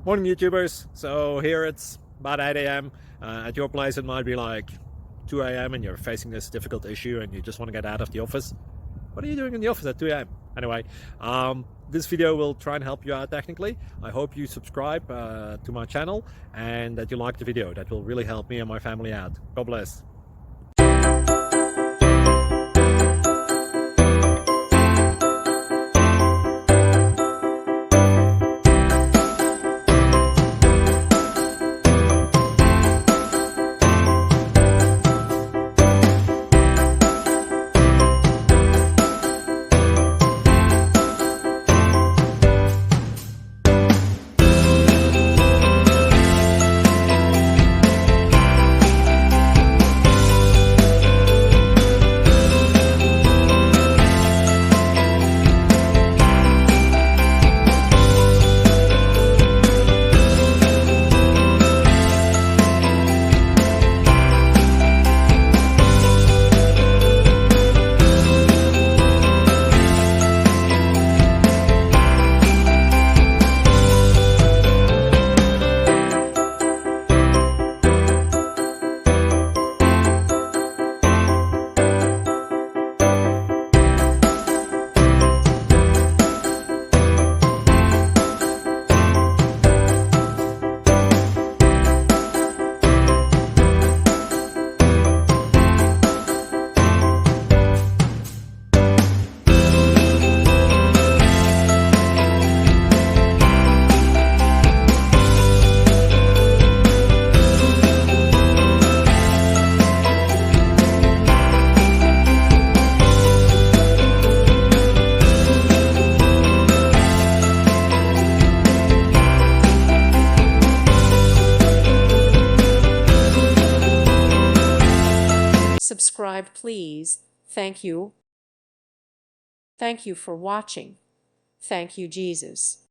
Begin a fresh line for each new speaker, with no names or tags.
Morning YouTubers. So here it's about 8 a.m. At your place it might be like 2 a.m. and you're facing this difficult issue and you just want to get out of the office. What are you doing in the office at 2 a.m.? Anyway, this video will try and help you out technically. I hope you subscribe to my channel and that you like the video. That will really help me and my family out. God bless.
Subscribe, please. Thank you. Thank you for watching. Thank you, Jesus.